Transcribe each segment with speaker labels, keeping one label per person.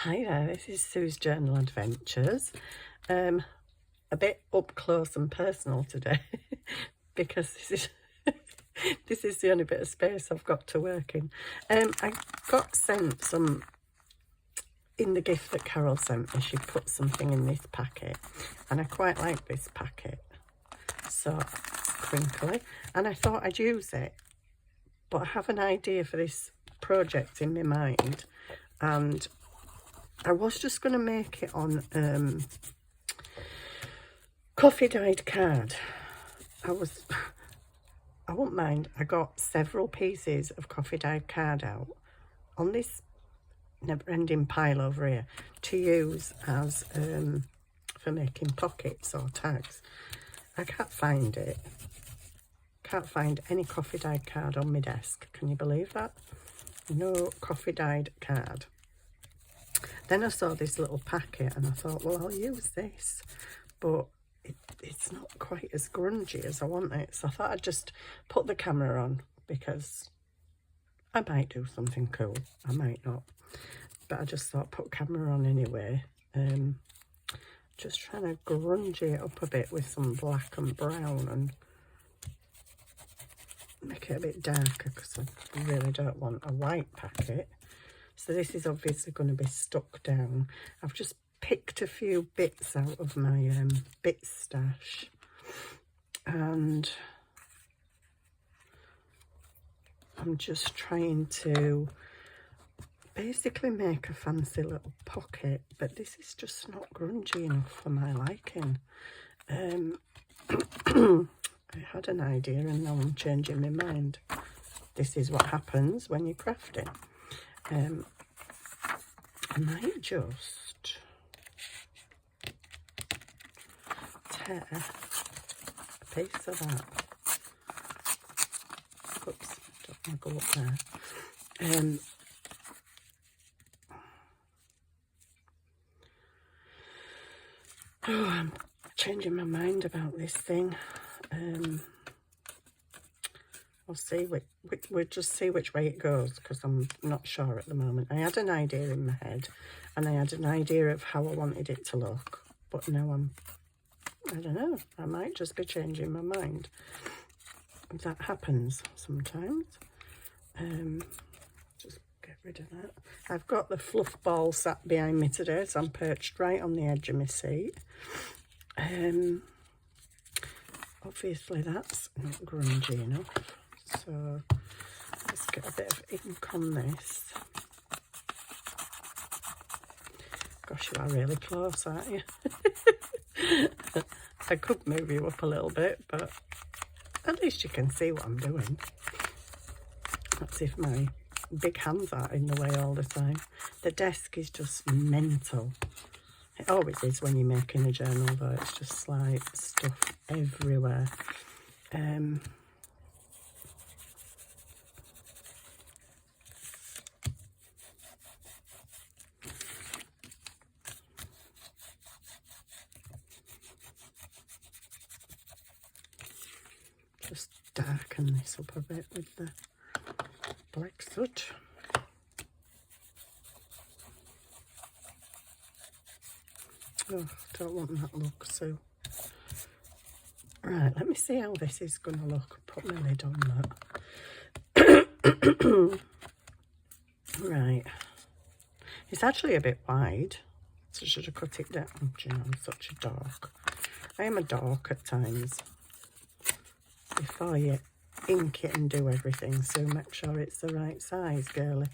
Speaker 1: Hi there, this is Sue's Journal Adventures. A bit up close and personal today because this is the only bit of space I've got to work in. I got sent some in the gift that Carol sent me. She put something in this packet and I quite like this packet. So crinkly, and I thought I'd use it, but I have an idea for this project in my mind, and I was just going to make it on coffee dyed card. I won't mind. I got several pieces of coffee dyed card out on this never-ending pile over here to use as for making pockets or tags. I can't find it. Can't find any coffee dyed card on my desk. Can you believe that? No coffee dyed card. Then I saw this little packet and I thought, well, I'll use this, but it's not quite as grungy as I want it. So I thought I'd just put the camera on because I might do something cool. I might not. But I just thought put camera on anyway. Just trying to grungy it up a bit with some black and brown and make it a bit darker because I really don't want a white packet. So this is obviously going to be stuck down. I've just picked a few bits out of my bit stash, and I'm just trying to basically make a fancy little pocket, but this is just not grungy enough for my liking. I had an idea and now I'm changing my mind. This is what happens when you're crafting. I might just tear a piece of that. Oops, don't want to go up there. Oh, I'm changing my mind about this thing. We'll see. We'll just see which way it goes because I'm not sure at the moment. I had an idea in my head and I had an idea of how I wanted it to look, but now I don't know. I might just be changing my mind. That happens sometimes. Just get rid of that. I've got the fluff ball sat behind me today, so I'm perched right on the edge of my seat. Obviously that's not grungy enough, so let's get a bit of ink on this. Gosh, you are really close, aren't you? I could move you up a little bit, but at least you can see what I'm doing. That's if my big hands are in the way all the time. The desk is just mental. It always is when you're making a journal, though. It's just like stuff everywhere. Just darken this up a bit with the black soot. Oh, don't want that look, Sue. Right, let me see how this is going to look. Put my lid on that. Right. It's actually a bit wide, so I should have cut it down. Oh, you know, I'm such a dork. I am a dork at times. Before you ink it and do everything, so make sure it's the right size, girly.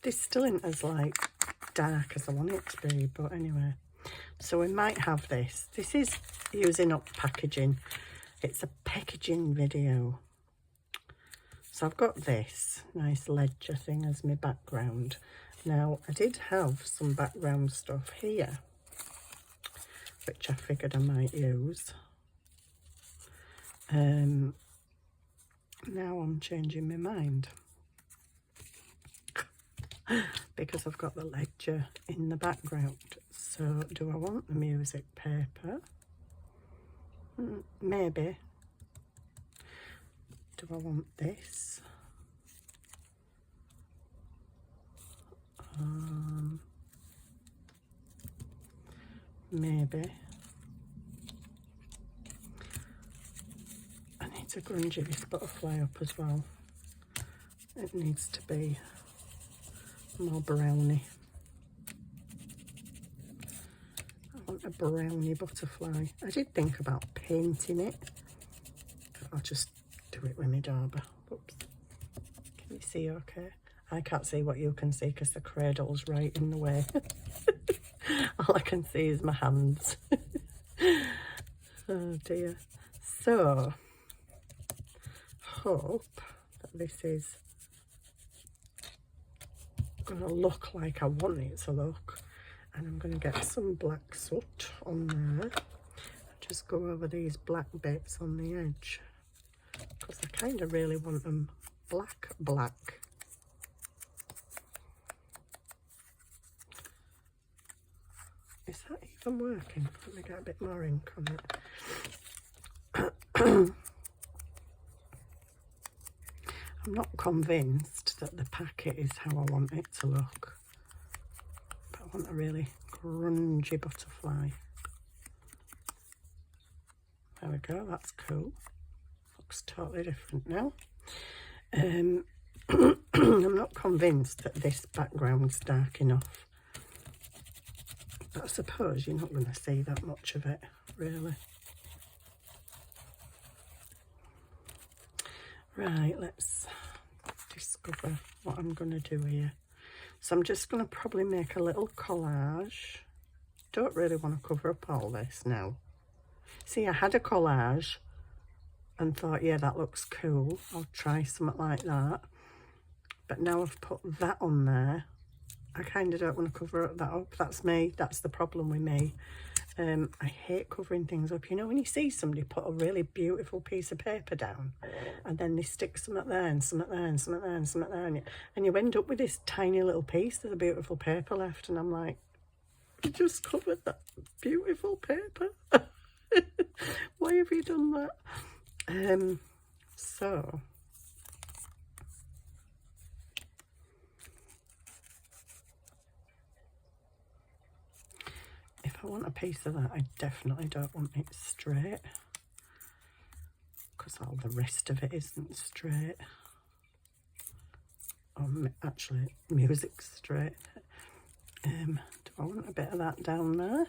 Speaker 1: This still isn't as like dark as I want it to be, but anyway. So we might have this. This is using up packaging. It's a packaging video. So I've got this nice ledger thing as my background. Now, I did have some background stuff here, which I figured I might use. Now I'm changing my mind because I've got the ledger in the background. So do I want the music paper? Maybe. Do I want this? maybe. I need to grungy this butterfly up as well. It needs to be more browny. I want a browny butterfly. I did think about painting it, but I'll just do it with my dauber. Oops. Can you see okay? I can't see what you can see because the cradle's right in the way. All I can see is my hands. Oh dear. So, hope that this is going to look like I want it to look. And I'm going to get some black soot on there. Just go over these black bits on the edge. Because I kind of really want them black. Is that even working? Let me get a bit more ink on it. I'm not convinced that the packet is how I want it to look. But I want a really grungy butterfly. There we go, that's cool. Looks totally different now. I'm not convinced that this background's dark enough. But I suppose you're not going to see that much of it, really. Right, let's discover what I'm going to do here. So I'm just going to probably make a little collage. Don't really want to cover up all this now. See, I had a collage and thought, yeah, that looks cool. I'll try something like that. But now I've put that on there, I kind of don't want to cover that up. That's me. That's the problem with me. I hate covering things up. You know, when you see somebody put a really beautiful piece of paper down and then they stick something there and something there and something there and something there, and you end up with this tiny little piece of the beautiful paper left, and I'm like, you just covered that beautiful paper. Why have you done that? So if I want a piece of that, I definitely don't want it straight, because all the rest of it isn't straight. Actually, music's straight. Do I want a bit of that down there?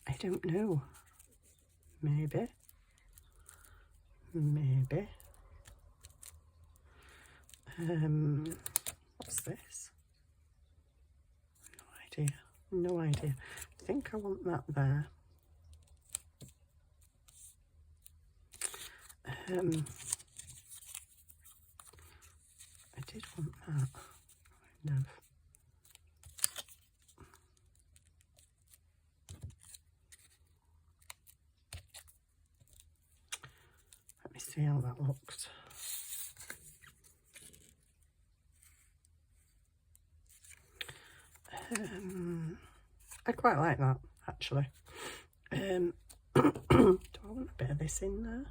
Speaker 1: I don't know. Maybe. What's this? No idea. I think I want that there. I did want that, kind of. Let me see how that looks. I quite like that, actually. Do I want a bit of this in there?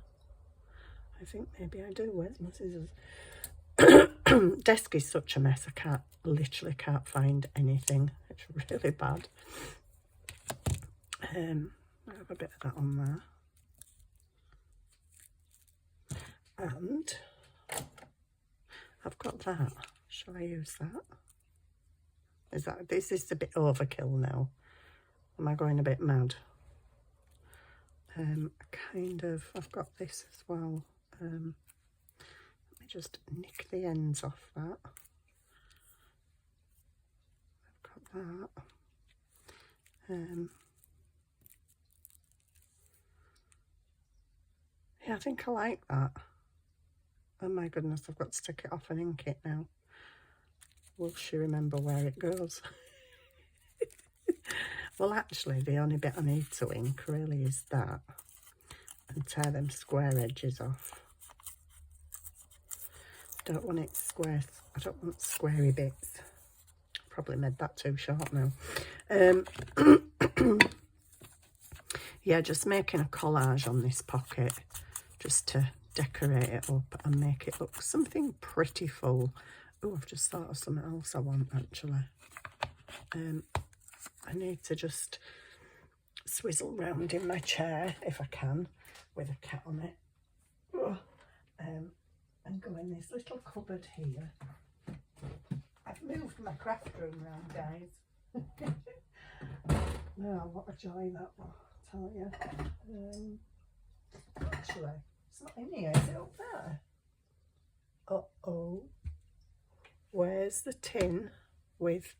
Speaker 1: I think maybe I do. Where's my scissors? Desk is such a mess. I literally can't find anything. It's really bad. I have a bit of that on there. And I've got that. Shall I use that? This is a bit overkill now. Am I going a bit mad? I've got this as well. Let me just nick the ends off that. I've got that. Yeah, I think I like that. Oh my goodness, I've got to take it off and ink it now. Will she remember where it goes? Well, actually, the only bit I need to ink really is that, and tear them square edges off. Don't want it square. I don't want squarey bits. Probably made that too short now. Yeah, just making a collage on this pocket just to decorate it up and make it look something pretty full. Oh, I've just thought of something else I want, actually. I need to just swizzle round in my chair if I can, with a cat on it. And go in this little cupboard here. I've moved my craft room round, guys. Oh, what a joy that will, I tell you. Actually, it's not in here, is it up there? Uh-oh. Where's the tin with...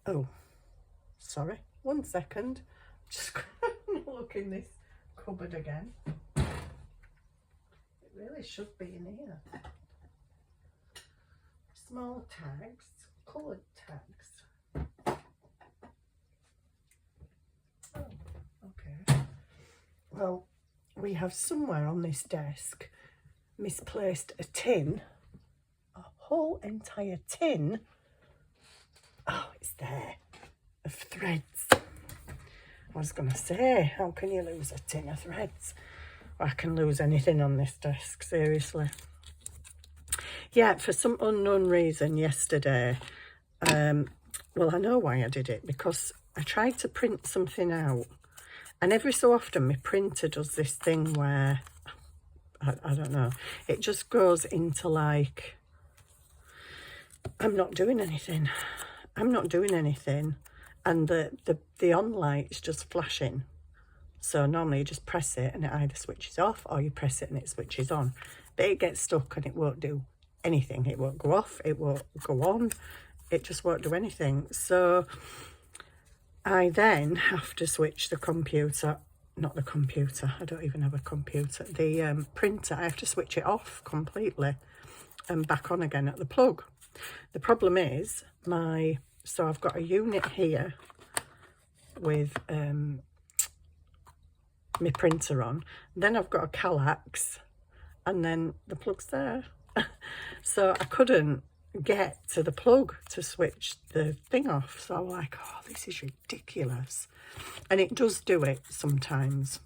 Speaker 1: Oh, sorry. 1 second. Just look in this cupboard again. It really should be in here. Small tags, coloured tags. Oh, okay. Well, we have somewhere on this desk misplaced a tin, a whole entire tin. Oh, it's there, of threads. I was going to say, how can you lose a tin of threads? I can lose anything on this desk, seriously. Yeah, for some unknown reason yesterday, well, I know why I did it, because I tried to print something out, and every so often my printer does this thing where, I don't know, it just goes into like, I'm not doing anything, and the on light's just flashing. So normally you just press it and it either switches off, or you press it and it switches on, but it gets stuck and it won't do anything. It won't go off, it won't go on, it just won't do anything. So I then have to switch the computer, not the computer, I don't even have a computer, the printer, I have to switch it off completely and back on again at the plug. The problem is so I've got a unit here with my printer on, then I've got a Kallax, and then the plug's there. So I couldn't get to the plug to switch the thing off. So I'm like, oh, this is ridiculous. And it does do it sometimes.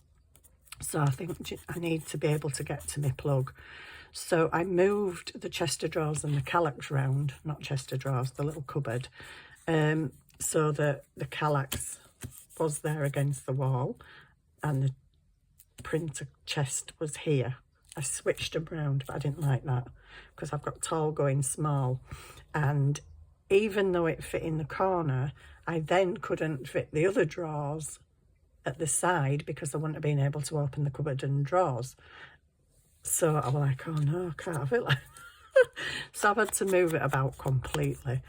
Speaker 1: So I think I need to be able to get to my plug. So I moved the chest of drawers and the Kallax round, not chest of drawers, the little cupboard, so that the Kallax was there against the wall and the printer chest was here. I switched them round, but I didn't like that because I've got tall going small, and even though it fit in the corner, I then couldn't fit the other drawers at the side because I wouldn't have been able to open the cupboard and drawers. So I was like, oh no, I can't have it like so I've had to move it about completely.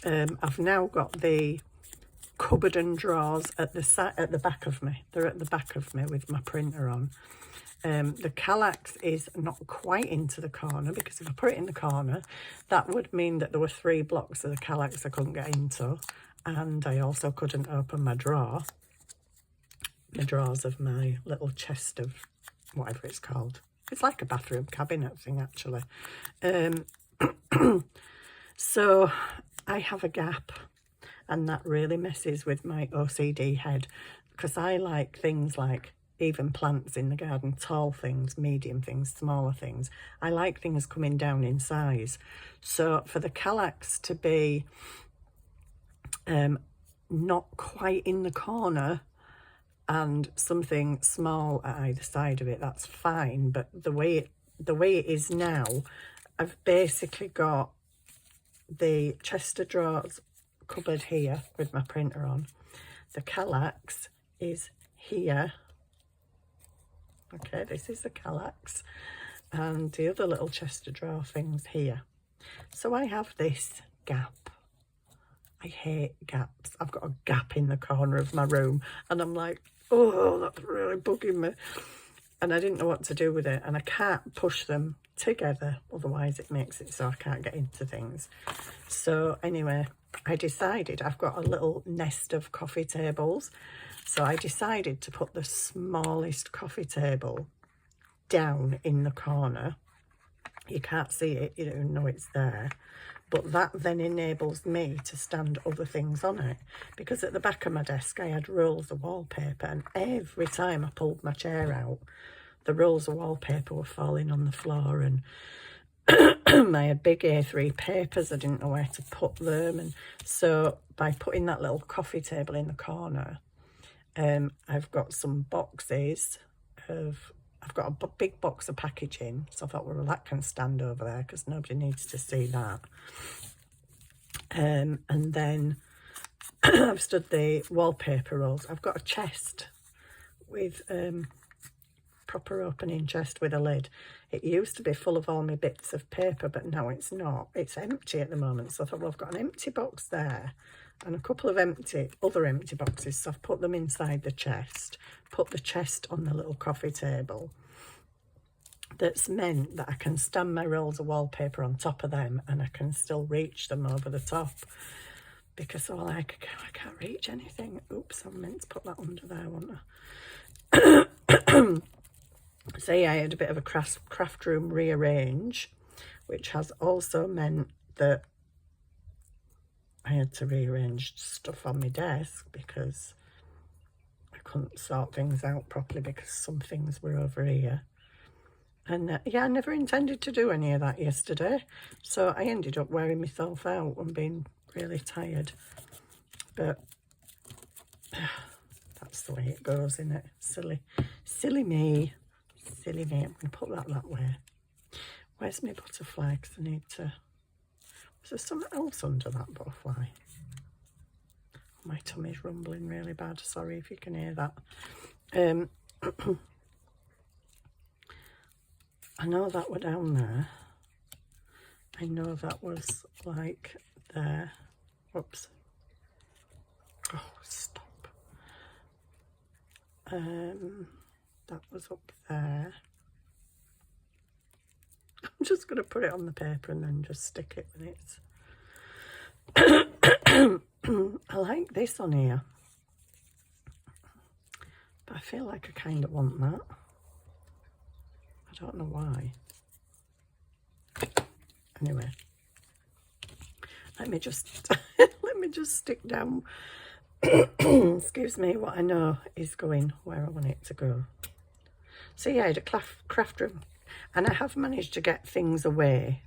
Speaker 1: I've now got the cupboard and drawers at the back of me. They're at the back of me with my printer on. The Kallax is not quite into the corner, because if I put it in the corner, that would mean that there were 3 blocks of the Kallax I couldn't get into, and I also couldn't open my drawers of my little chest of whatever it's called. It's like a bathroom cabinet thing, actually. So I have a gap, and that really messes with my OCD head, because I like things like even plants in the garden, tall things, medium things, smaller things. I like things coming down in size. So for the Kallax to be not quite in the corner and something small at either side of it, that's fine. But the way it is now, I've basically got the chest of drawers cupboard here with my printer on. The Kallax is here. Okay, this is the Kallax, and the other little chest of drawer things here. So I have this gap. I hate gaps. I've got a gap in the corner of my room, and I'm like, oh, that's really bugging me. And I didn't know what to do with it, and I can't push them together, otherwise it makes it so I can't get into things. So anyway, I decided, I've got a little nest of coffee tables, so I decided to put the smallest coffee table down in the corner. You can't see it, you don't know it's there, but that then enables me to stand other things on it, because at the back of my desk I had rolls of wallpaper, and every time I pulled my chair out, the rolls of wallpaper were falling on the floor, and I had big A3 papers. I didn't know where to put them, and so by putting that little coffee table in the corner, I've got some boxes of, I've got a big box of packaging, so I thought, well, that can stand over there because nobody needs to see that. And then I've stood the wallpaper rolls. I've got a chest with proper opening chest with a lid. It used to be full of all my bits of paper, but now it's not. It's empty at the moment. So I thought, well, I've got an empty box there and a couple of other empty boxes. So I've put them inside the chest, put the chest on the little coffee table. That's meant that I can stand my rolls of wallpaper on top of them and I can still reach them over the top. Because I can't reach anything. Oops, I meant to put that under there, wasn't I? So yeah, I had a bit of a craft room rearrange, which has also meant that I had to rearrange stuff on my desk because I couldn't sort things out properly because some things were over here. And yeah, I never intended to do any of that yesterday, so I ended up wearing myself out and being really tired. But that's the way it goes, isn't it? Silly me. Silly me. I'm going to put that way. Where's my butterfly? Because I need to... Was there something else under that butterfly? My tummy's rumbling really bad. Sorry if you can hear that. I know that were down there. I know that was like there. Whoops. Oh, stop. That was up there. I'm just going to put it on the paper and then just stick it when it's... I like this on here. But I feel like I kind of want that. I don't know why. Anyway. Let me just... let me just stick down... excuse me, what I know is going where I want it to go. So yeah, I had a craft room, and I have managed to get things away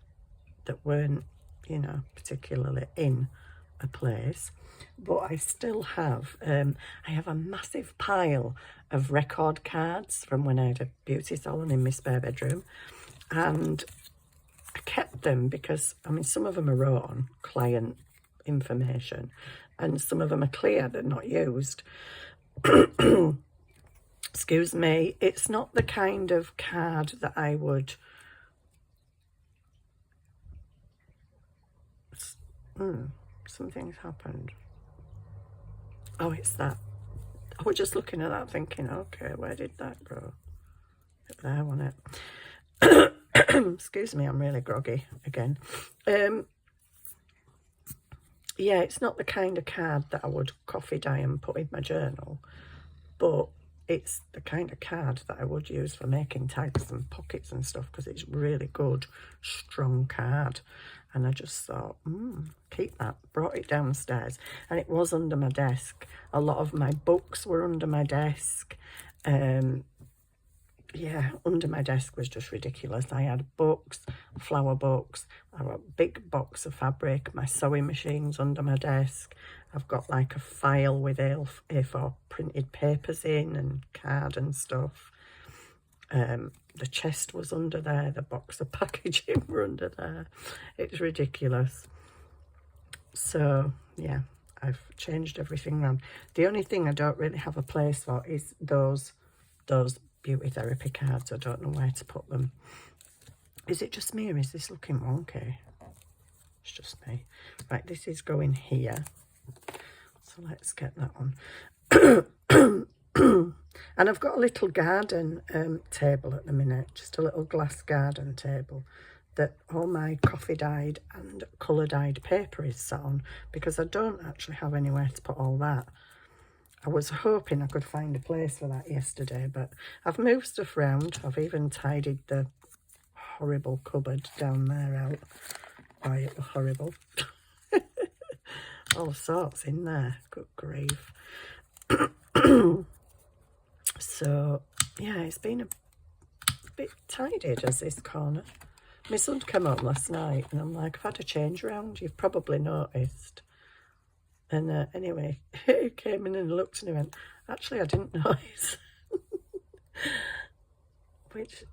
Speaker 1: that weren't, you know, particularly in a place, but I still have, I have a massive pile of record cards from when I had a beauty salon in my spare bedroom, and I kept them because, I mean, some of them are wrote on client information, and some of them are clear, they're not used. Excuse me, it's not the kind of card that I would... something's happened. Oh, it's that. I was just looking at that thinking, okay, where did that go? Up there, wasn't it? Excuse me, I'm really groggy again. Yeah, it's not the kind of card that I would coffee dye and put in my journal, but it's the kind of card that I would use for making tags and pockets and stuff because it's really good, strong card. And I just thought, keep that. Brought it downstairs and it was under my desk. A lot of my books were under my desk. Yeah, under my desk was just ridiculous. I had books, flower books, I have a big box of fabric, my sewing machine's under my desk. I've got like a file with A4 printed papers in and card and stuff. The chest was under there, the box of packaging were under there. It's ridiculous. So, yeah, I've changed everything around. The only thing I don't really have a place for is those beauty therapy cards. I don't know where to put them. Is it just me or is this looking wonky? It's just me. Right, this is going here. So let's get that one. And I've got a little garden table at the minute, just a little glass garden table that all my coffee dyed and colour dyed paper is sat on because I don't actually have anywhere to put all that. I was hoping I could find a place for that yesterday, but I've moved stuff around. I've even tidied the horrible cupboard down there out. Oh, it was horrible. All sorts in there. Good grief. So, yeah, it's been a bit tidied as this corner. My son came home last night and I'm like, I've had a change around, you've probably noticed. And anyway, he came in and looked and he went, actually I didn't notice. Which,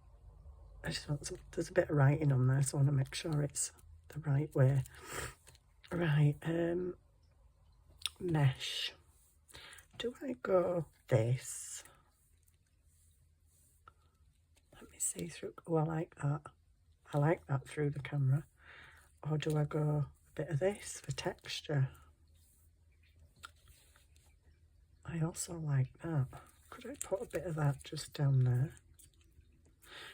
Speaker 1: I just want some, there's a bit of writing on there, so I want to make sure it's the right way. Right, mesh. Do I go this? Let me see through. Oh, I like that. I like that through the camera. Or do I go a bit of this for texture? I also like that. Could I put a bit of that just down there?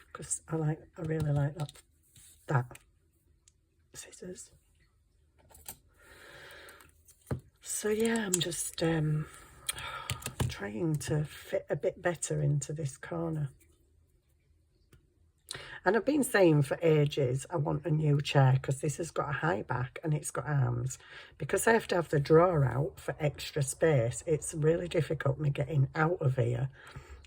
Speaker 1: Because I really like that scissors. So yeah, I'm just trying to fit a bit better into this corner. And I've been saying for ages I want a new chair because this has got a high back and it's got arms. Because I have to have the drawer out for extra space, it's really difficult me getting out of here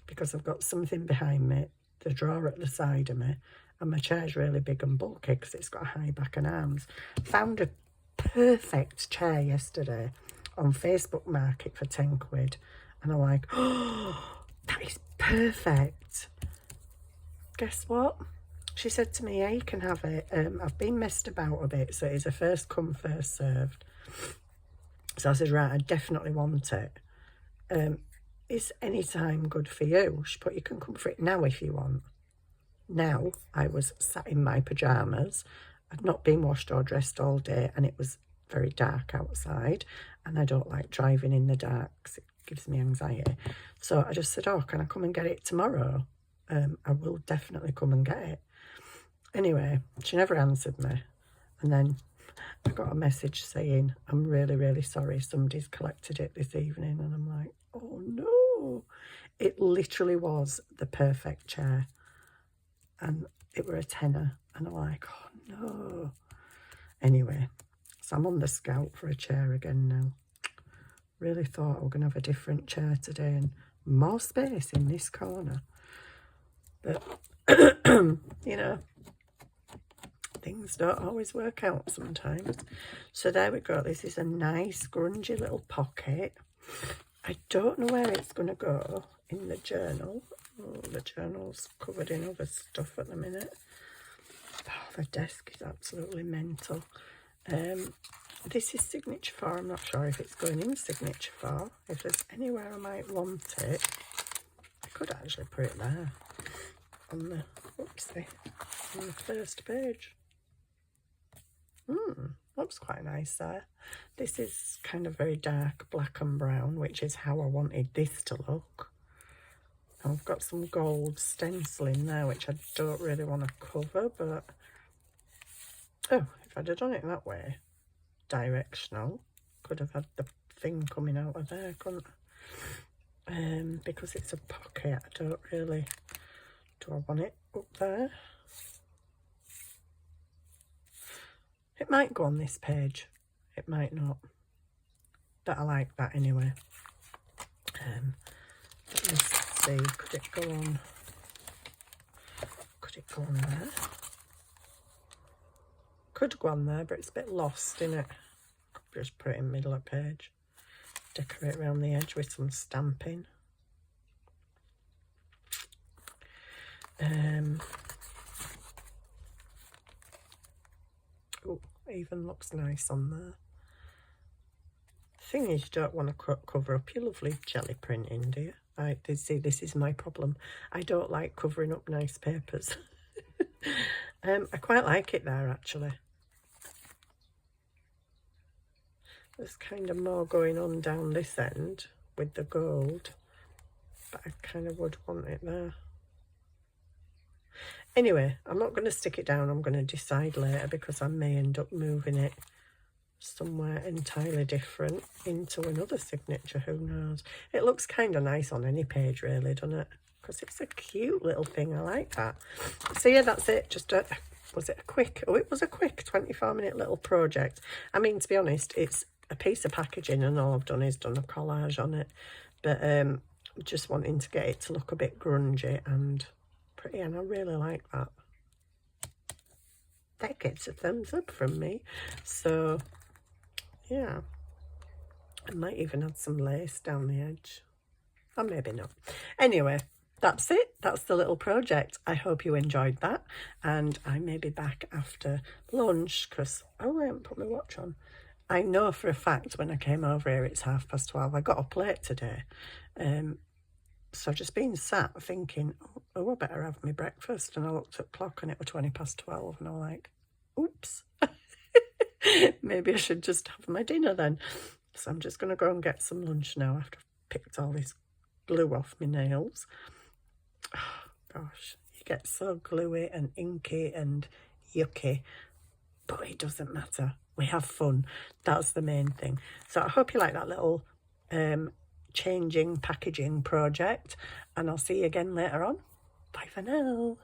Speaker 1: because I've got something behind me, the drawer at the side of me, and my chair's really big and bulky because it's got a high back and arms. Found a perfect chair yesterday on Facebook Market for 10 quid. And I'm like, oh, that is perfect. Guess what? She said to me, yeah, you can have it. I've been messed about a bit, so it's a first come, first served. So I said, right, I definitely want it. Is any time good for you? She put, you can come for it now if you want. Now, I was sat in my pyjamas. I'd not been washed or dressed all day, and it was very dark outside, and I don't like driving in the dark because it gives me anxiety. So I just said, oh, can I come and get it tomorrow? I will definitely come and get it. Anyway, she never answered me. And then I got a message saying, I'm really, really sorry. Somebody's collected it this evening. And I'm like, oh no. It literally was the perfect chair. And it were a tenner. And I'm like, oh no. Anyway, so I'm on the scout for a chair again now. Really thought I was going to have a different chair today and more space in this corner. But, you know, things don't always work out sometimes. So there we go. This is a nice grungy little pocket. I don't know where it's going to go in the journal. Oh, the journal's covered in other stuff at the minute. Oh, the desk is absolutely mental. This is signature 4. I'm not sure if it's going in signature 4. If there's anywhere I might want it, I could actually put it there on the, whoopsie, on the first page. Looks quite nice there. This is kind of very dark black and brown, which is how I wanted this to look. I've got some gold stenciling there, which I don't really want to cover, but oh, if I'd have done it that way, directional, could have had the thing coming out of there, couldn't I? Because it's a pocket, I don't really, do I want it up there? It might go on this page, it might not, but I like that anyway. Let me see, could it go on there? Could go on there, but it's a bit lost, isn't it? Could just put it in the middle of the page. Decorate around the edge with some stamping. Oh, even looks nice on there. Thing is, you don't want to cover up your lovely jelly printing, do you? I did see, this is my problem. I don't like covering up nice papers. I quite like it there, actually. There's kind of more going on down this end with the gold, but I kind of would want it there. Anyway, I'm not going to stick it down. I'm going to decide later because I may end up moving it somewhere entirely different into another signature. Who knows? It looks kind of nice on any page, really, doesn't it? Because it's a cute little thing. I like that. So yeah, that's it. Just a, was it a quick? Oh, it was a quick 24-minute little project. I mean, to be honest, it's a piece of packaging, and all I've done is done a collage on it. But just wanting to get it to look a bit grungy and pretty, and I really like that. that gets a thumbs up from me. So yeah, I might even add some lace down the edge, or maybe not. Anyway, that's it. That's the little project. I hope you enjoyed that, and I may be back after lunch because I haven't put my watch on. I know for a fact when I came over here it's 12:30. I got up late today, so I've just been sat thinking, oh, I better have my breakfast, and I looked at the clock and it was 12:20, and I'm like, oops. Maybe I should just have my dinner then. So I'm just going to go and get some lunch now after I've picked all this glue off my nails. Oh, gosh, you get so gluey and inky and yucky, but it doesn't matter. We have fun. That's the main thing. So I hope you like that little changing packaging project, and I'll see you again later on. Bye for now.